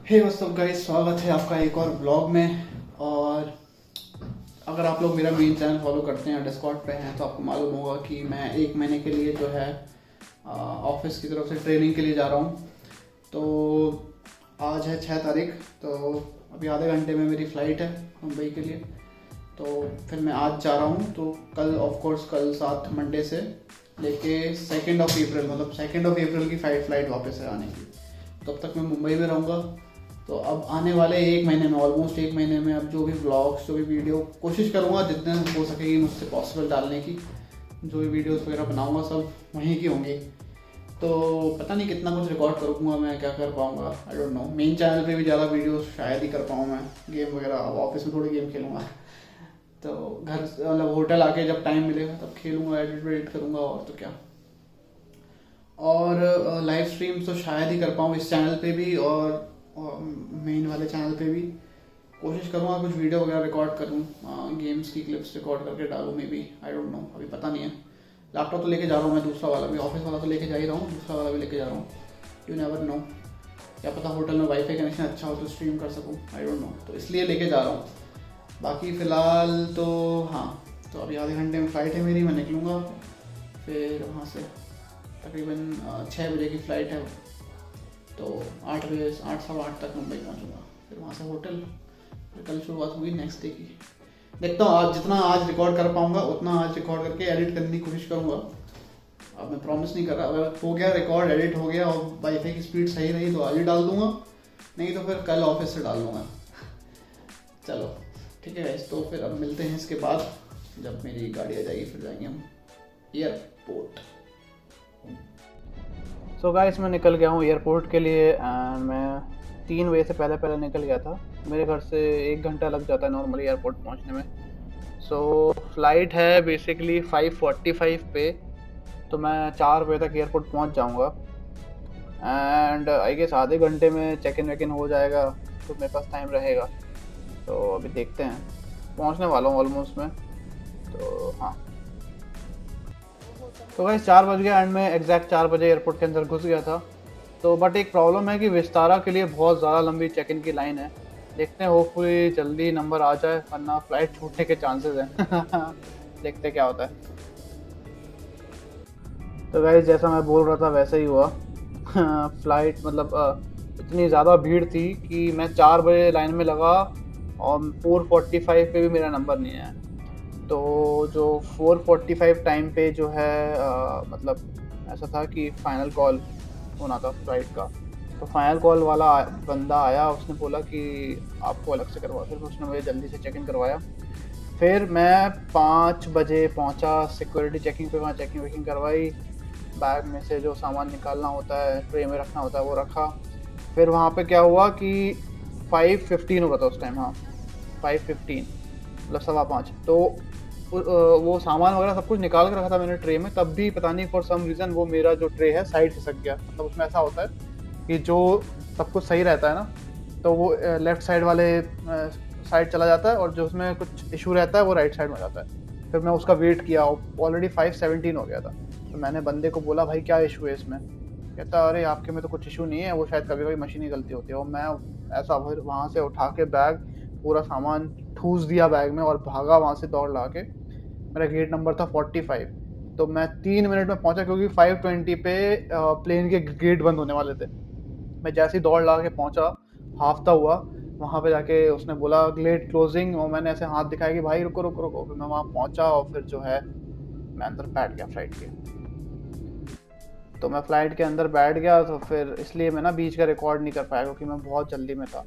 Hey what's up guys, स्वागत है आपका एक और ब्लॉग में। और अगर आप लोग मेरा मेन चैनल फॉलो करते हैं, डिस्कॉर्ड पे हैं, तो आपको मालूम होगा कि मैं 1 महीने के लिए जो है ऑफिस की तरफ से ट्रेनिंग के लिए जा रहा हूँ। तो आज है 6 तारीख, तो अभी आधे घंटे में मेरी फ़्लाइट है मुंबई के लिए। तो फिर मैं आज जा रहा हूँ, तो कल ऑफ कोर्स कल 7 मंडे से लेके 2 अप्रैल, मतलब 2 अप्रैल की फ़्लाइट वापस है आने की। तब तक मैं मुंबई में रहूँगा। तो अब आने वाले 1 महीने में, ऑलमोस्ट 1 महीने में, अब जो भी व्लॉग्स, जो भी वीडियो, कोशिश करूँगा जितने हो सकेगी मुझसे पॉसिबल डालने की। जो भी वीडियोस वगैरह बनाऊँगा सब वहीं की होंगी। तो पता नहीं कितना कुछ रिकॉर्ड करूँगा मैं, क्या कर पाऊँगा, I don't know. Main channel पे भी ज़्यादा वीडियोस शायद ही कर पाऊँ मैं, गेम वगैरह। अब ऑफिस में थोड़ी गेम खेलूँगा तो घर मतलब होटल आके जब टाइम मिलेगा तब खेलूँगा, एडिट वेडिट करूँगा, और तो क्या। और लाइव स्ट्रीम तो शायद ही कर पाऊँ इस चैनल पे भी, और मेन वाले चैनल पे भी। कोशिश करूँगा कुछ वीडियो वगैरह रिकॉर्ड करूँ, गेम्स की क्लिप्स रिकॉर्ड करके डालूँ, may be, I don't know, अभी पता नहीं है। लैपटॉप तो लेके जा रहा हूँ मैं, दूसरा वाला भी, ऑफिस वाला तो लेके जा ही रहा हूँ, दूसरा वाला भी लेके जा रहा हूँ। यू नेवर नो, क्या पता होटल में वाईफाई कनेक्शन अच्छा हो तो स्ट्रीम कर सकूँ, आई डोंट नो, तो इसलिए लेके जा रहा हूँ। बाकी फ़िलहाल तो हाँ, तो अभी आधे घंटे में फ़्लाइट है मेरी, मैं निकलूँगा। फिर वहाँ से तकरीबन 6 बजे की फ़्लाइट है, तो 8 बजे, 8 सवा 8 तक मुंबई पहुंचूंगा। फिर वहाँ से होटल। फिर कल शुरुआत होगी नेक्स्ट डे की। देखता हूँ आज जितना आज रिकॉर्ड कर पाऊंगा उतना आज रिकॉर्ड करके एडिट करने की कोशिश करूँगा। अब मैं प्रॉमिस नहीं कर रहा, अगर हो गया रिकॉर्ड, एडिट हो गया और वाईफाई की स्पीड सही रही तो आज ही डाल दूंगा, नहीं तो फिर कल ऑफिस से डाल दूंगा। चलो ठीक है गाइस, तो फिर अब मिलते हैं इसके बाद, जब मेरी गाड़ी आ जाएगी फिर जाएंगे हम एयरपोर्ट। सो गाइस, मैं निकल गया हूँ एयरपोर्ट के लिए एंड मैं 3 बजे से पहले पहले निकल गया था। मेरे घर से 1 घंटा लग जाता है नॉर्मली एयरपोर्ट पहुँचने में। सो फ्लाइट है बेसिकली 5:45 पे, तो मैं 4 बजे तक एयरपोर्ट पहुँच जाऊँगा एंड आई गेस आधे घंटे में चेक इन वेक इन हो जाएगा, तो मेरे पास टाइम रहेगा। तो अभी देखते हैं, पहुँचने वाला हूँ ऑलमोस्ट मैं। तो हाँ, तो गाइस 4 बज गया एंड मैं एग्जैक्ट 4 बजे एयरपोर्ट के अंदर घुस गया था। तो बट एक प्रॉब्लम है कि विस्तारा के लिए बहुत ज़्यादा लंबी चेक इन की लाइन है। देखते हैं, होपफुली जल्दी नंबर आ जाए, वरना फ्लाइट छूटने के चांसेस हैं। देखते क्या होता है। तो गाइस जैसा मैं बोल रहा था वैसे ही हुआ। फ्लाइट मतलब इतनी ज़्यादा भीड़ थी कि मैं 4 बजे लाइन में लगा और 4:45 पे भी मेरा नंबर नहीं आया। तो जो 4:45 टाइम पे जो है मतलब ऐसा था कि फाइनल कॉल होना था फ्लाइट का। तो फाइनल कॉल वाला बंदा आया, उसने बोला कि आपको अलग से करवा, फिर उसने मुझे जल्दी से चेक इन करवाया। फिर मैं 5 बजे पहुंचा सिक्योरिटी चेकिंग पे, वहाँ चेकिंग वेकिंग करवाई, बैग में से जो सामान निकालना होता है, ट्रे में रखना होता है, वो रखा। फिर वहाँ पे क्या हुआ कि 5:15 हुआ था उस टाइम, हाँ 5:15, मतलब 4:15। तो वो सामान वगैरह सब कुछ निकाल के रखा था मैंने ट्रे में, तब भी पता नहीं फॉर सम रीज़न वो मेरा जो ट्रे है साइड खिसक गया। मतलब उसमें ऐसा होता है कि जो सब कुछ सही रहता है ना, तो वो लेफ्ट साइड वाले साइड चला जाता है, और जो उसमें कुछ इशू रहता है वो राइट साइड में जाता है। फिर मैं उसका वेट किया, ऑलरेडी 5:17 हो गया था। तो मैंने बंदे को बोला, भाई क्या इशू है इसमें? कहता अरे आपके में तो कुछ इशू नहीं है, वो शायद कभी कभी मशीन की गलती होती है। और मैं ऐसा फिर वहाँ से उठा के बैग, पूरा सामान ठूस दिया बैग में और भागा वहाँ से दौड़ ला के। मेरा गेट नंबर था 45। तो मैं 3 मिनट में पहुंचा, क्योंकि 5:20 पे प्लेन के गेट बंद होने वाले थे। मैं जैसे ही दौड़ ला के पहुंचा, हाफता हुआ, वहाँ पे जाके उसने बोला गेट क्लोजिंग, और मैंने ऐसे हाथ दिखाया कि भाई रुको रुको रुको। फिर मैं वहाँ पहुंचा और फिर जो है मैं अंदर बैठ गया फ्लाइट के। तो मैं फ्लाइट के अंदर बैठ गया, तो फिर इसलिए मैं ना बीच का रिकॉर्ड नहीं कर पाया, क्योंकि मैं बहुत जल्दी में था।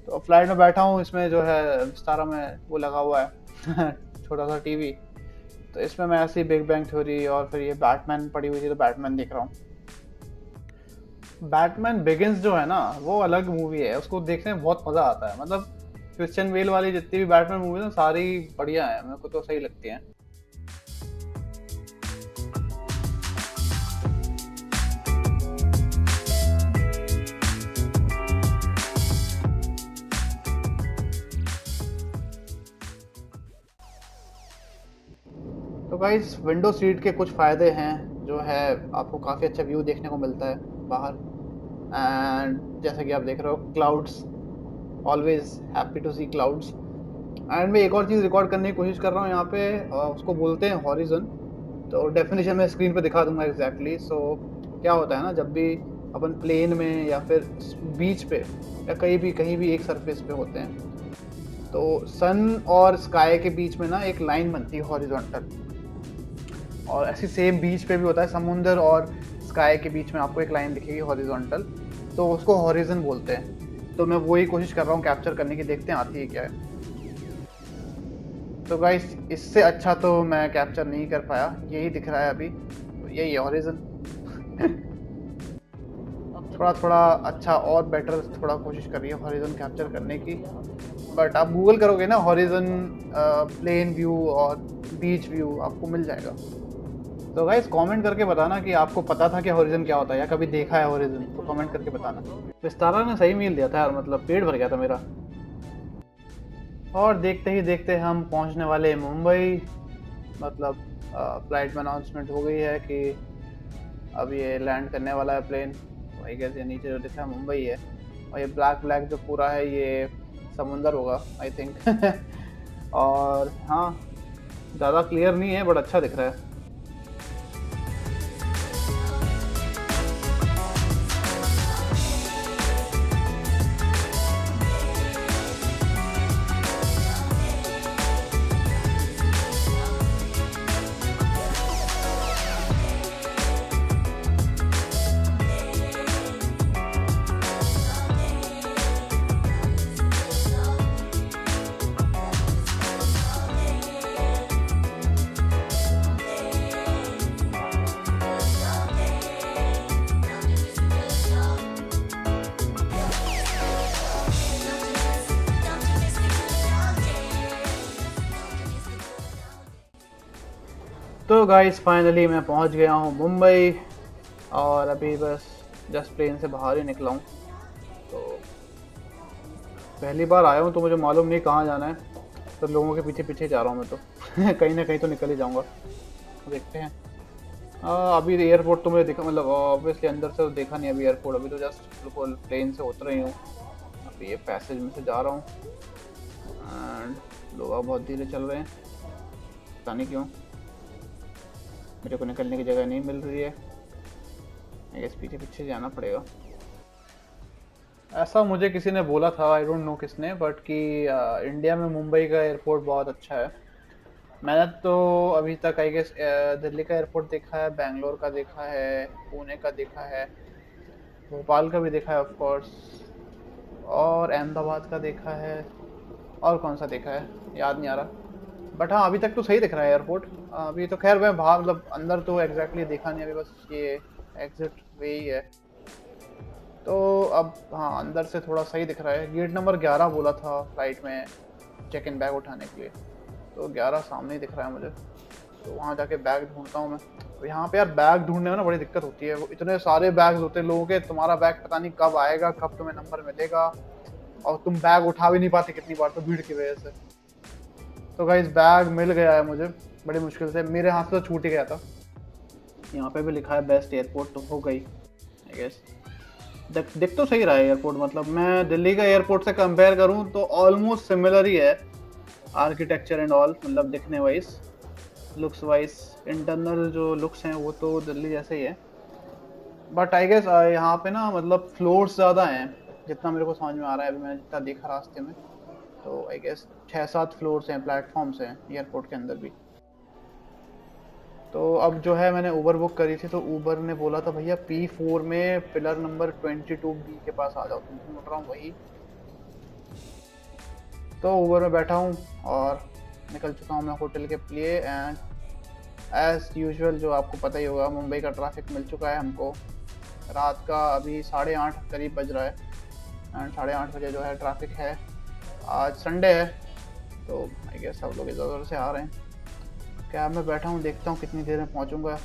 तो फ्लाइट में बैठा हूँ, इसमें जो है विस्तारा में वो लगा हुआ है छोटा सा टीवी। तो इसमें मैं ऐसी बिग बैंग थ्योरी और फिर ये बैटमैन पड़ी हुई थी, तो बैटमैन देख रहा हूँ। बैटमैन बिगिंस जो है ना, वो अलग मूवी है, उसको देखने में बहुत मजा आता है। मतलब क्रिश्चियन बेल वाली जितनी भी बैटमैन मूवी है सारी बढ़िया है, मेरे को तो सही लगती हैं। तो गाइस विंडो सीट के कुछ फ़ायदे हैं, जो है आपको काफ़ी अच्छा व्यू देखने को मिलता है बाहर। एंड जैसा कि आप देख रहे हो clouds, always happy to see clouds. And मैं एक और चीज़ रिकॉर्ड करने की कोशिश कर रहा हूँ यहाँ पे, उसको बोलते हैं हॉरिजन। तो डेफिनेशन मैं स्क्रीन पे दिखा दूंगा एग्जैक्टली। सो क्या होता है ना, जब भी अपन प्लेन में या फिर बीच पे या कहीं भी एक सरफेस पे होते हैं, तो सन और स्काई के बीच में ना एक लाइन बनती है हॉरिजॉन्टल। और ऐसी सेम बीच पे भी होता है, समुंदर और स्काई के बीच में आपको एक लाइन दिखेगी हॉरिजॉन्टल, तो उसको हॉरिजन बोलते हैं। तो मैं वही कोशिश कर रहा हूँ कैप्चर करने की, देखते हैं आती है क्या है। तो गाइस इससे अच्छा तो मैं कैप्चर नहीं कर पाया, यही दिख रहा है अभी, तो यही है हॉरिजन। थोड़ा थोड़ा अच्छा और बेटर थोड़ा कोशिश कर रही है हॉरिजन कैप्चर करने की, बट आप गूगल करोगे ना हॉरिजन प्लेन व्यू और बीच व्यू, आपको मिल जाएगा। तो गाइस कमेंट करके बताना कि आपको पता था कि हॉरिजन क्या होता है या कभी देखा है हॉरिजन, तो कमेंट करके बताना। विस्तारा ने सही मील दिया था यार, मतलब पेट भर गया था मेरा। और देखते ही देखते हम पहुंचने वाले मुंबई। मतलब फ्लाइट में अनाउंसमेंट हो गई है कि अब ये लैंड करने वाला है प्लेन। वही कैसे नीचे जो लिखा है मुंबई है, और ये ब्लैक ब्लैक जो पूरा है ये समुंदर होगा आई थिंक। और हाँ, ज़्यादा क्लियर नहीं है बट अच्छा दिख रहा है। तो गाइस फाइनली मैं पहुंच गया हूं मुंबई, और अभी बस जस्ट प्लेन से बाहर ही निकला हूं। तो पहली बार आया हूं तो मुझे मालूम नहीं कहाँ जाना है, तो लोगों के पीछे पीछे जा रहा हूं मैं तो। कहीं ना कहीं तो निकल ही जाऊंगा, देखते हैं। अभी एयरपोर्ट तो मुझे दिखा, मतलब ऑब्वियसली अंदर से तो देखा नहीं अभी एयरपोर्ट, अभी तो जस्ट बिल्कुल प्लेन से उतर रही हूँ। अभी ये पैसेज में से जा रहा हूँ एंड लोग बहुत धीरे चल रहे हैं, पता नहीं क्यों मेरे को निकलने की जगह नहीं मिल रही है। आई गेस पीछे पीछे जाना पड़ेगा, ऐसा मुझे किसी ने बोला था, आई डोंट नो किसने, बट कि इंडिया में मुंबई का एयरपोर्ट बहुत अच्छा है। मैंने तो अभी तक आई गेस दिल्ली का एयरपोर्ट देखा है, बेंगलोर का देखा है, पुणे का देखा है, भोपाल का भी देखा है ऑफ कोर्स, और अहमदाबाद का देखा है, और कौन सा देखा है याद नहीं आ रहा। बट हाँ अभी तक तो सही दिख रहा है एयरपोर्ट। अभी तो खैर मैं बाहर, मतलब अंदर तो एग्जैक्टली देखा नहीं अभी, बस ये एग्जिट वे ही है। तो अब हाँ अंदर से थोड़ा सही दिख रहा है। गेट नंबर 11 बोला था फ्लाइट में चेक इन बैग उठाने के लिए, तो 11 सामने ही दिख रहा है मुझे। तो वहाँ जाके बैग ढूंढता हूँ मैं। तो यहाँ पे यार बैग ढूंढने में ना बड़ी दिक्कत होती है, वो इतने सारे बैग्स होते हैं लोगों के, तुम्हारा बैग पता नहीं कब आएगा, कब तुम्हें नंबर मिलेगा, और तुम बैग उठा भी नहीं पाते कितनी बार, तो भीड़ की वजह से। तो गाइस बैग मिल गया है मुझे बड़ी मुश्किल से, मेरे हाथ से तो छूट ही गया था। यहाँ पे भी लिखा है बेस्ट एयरपोर्ट, तो हो गई आई गेस। दिख तो सही रहा है एयरपोर्ट, मतलब मैं दिल्ली का एयरपोर्ट से कंपेयर करूँ तो ऑलमोस्ट सिमिलर ही है, आर्किटेक्चर एंड ऑल, मतलब दिखने वाइज, लुक्स वाइज, इंटरनल जो लुक्स हैं वो तो दिल्ली जैसे ही है। बट आई गेस यहाँ पे ना मतलब फ्लोर्स ज़्यादा हैं, जितना मेरे को समझ में आ रहा है अभी मैंने जितना देखा रास्ते में। तो आई गेस 6-7 फ्लोर्स हैं, प्लेटफॉर्म्स हैं एयरपोर्ट के अंदर भी। तो अब जो है मैंने ऊबर बुक करी थी, तो ऊबर ने बोला था भैया P4 में पिलर नंबर 22B के पास आ जाओ, तुम ढूंढ रहा हूँ वही। तो ऊबर में बैठा हूँ और निकल चुका हूँ मैं होटल के लिए। एंड एज यूजुअल जो आपको पता ही होगा, मुंबई का ट्रैफिक मिल चुका है हमको। रात का अभी 8:30 करीब बज रहा है, एंड 8:30 बजे जो है ट्रैफिक है। आज संडे है तो आई गेस सब लोग इधर उधर से आ रहे हैं। कैब में बैठा हूँ, देखता हूँ कितनी देर में पहुँचूँगा।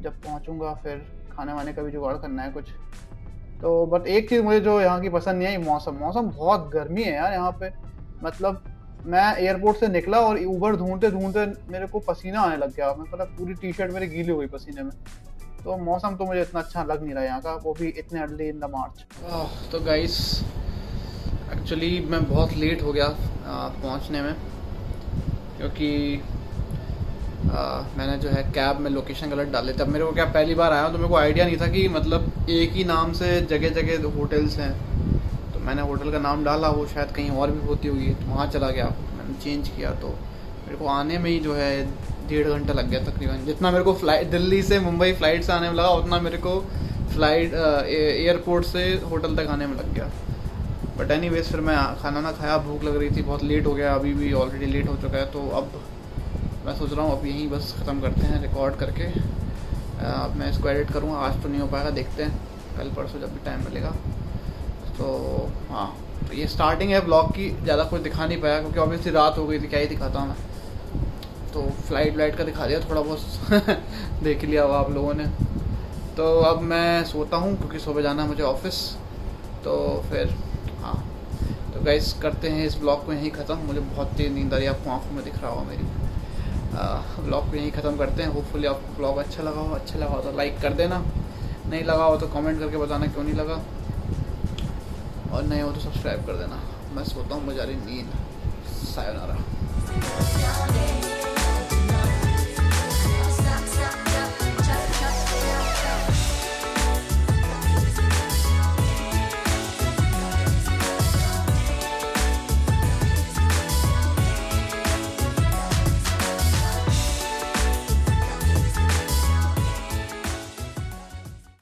जब पहुँचूँगा फिर खाने वाने का भी जुगाड़ करना है कुछ। तो बट एक चीज़ मुझे जो यहाँ की पसंद नहीं आई, मौसम बहुत गर्मी है यार यहाँ पे। मतलब मैं एयरपोर्ट से निकला और ऊबर ढूंढते ढूंढते मेरे को पसीना आने लग गया, मैं मतलब पूरी टी शर्ट मेरी गीली हो गई पसीने में। तो मौसम तो मुझे इतना अच्छा लग नहीं रहा यहाँ का, वो भी इतने अर्ली इन द मार्च। तो गाइस एक्चुअली मैं बहुत लेट हो गया पहुँचने में, क्योंकि मैंने जो है कैब में लोकेशन गलत डाले थे। अब मेरे को क्या पहली बार आया हूँ तो मेरे को आइडिया नहीं था कि मतलब एक ही नाम से जगह जगह होटल्स हैं। तो मैंने होटल का नाम डाला, वो शायद कहीं और भी होती होगी, तो वहाँ चला गया। मैंने चेंज किया तो मेरे को आने में ही जो है 1.5 घंटा लग गया तकरीबन। जितना मेरे को फ्लाइट दिल्ली से मुंबई फ़्लाइट से आने में लगा, उतना मेरे को फ़्लाइट एयरपोर्ट से होटल तक आने में लग गया। बट एनीवेज फिर मैं खाना ना खाया, भूख लग रही थी, बहुत लेट हो गया, अभी भी ऑलरेडी लेट हो चुका है। तो अब मैं सोच रहा हूँ अब यहीं बस ख़त्म करते हैं रिकॉर्ड करके। अब मैं इसको एडिट करूँगा, आज तो नहीं हो पाएगा, देखते हैं कल परसों जब भी टाइम मिलेगा। तो हाँ, तो ये स्टार्टिंग है ब्लॉग की, ज़्यादा कुछ दिखा नहीं पाया क्योंकि ऑब्वियसली रात हो गई थी, क्या ही दिखाता हूँ मैं। तो फ्लाइट का दिखा दिया थोड़ा बहुत देख लिया हुआ आप लोगों ने। तो अब मैं सोता हूँ क्योंकि सुबह जाना है मुझे ऑफिस। तो फिर हाँ, तो गाइस करते हैं इस ब्लॉग को यहीं ख़त्म। मुझे बहुत तेज़ नींद आ रही है, आपको आँखों में दिख रहा होगा मेरी। ब्लॉग को यहीं ख़त्म करते हैं। होपफुली आपको ब्लॉग अच्छा लगा हो तो लाइक कर देना, नहीं लगा हो तो कमेंट करके बताना क्यों नहीं लगा, और नए हो तो सब्सक्राइब कर देना। मैं सोता हूँ, मुझे आ रही नींद। सायोनारा।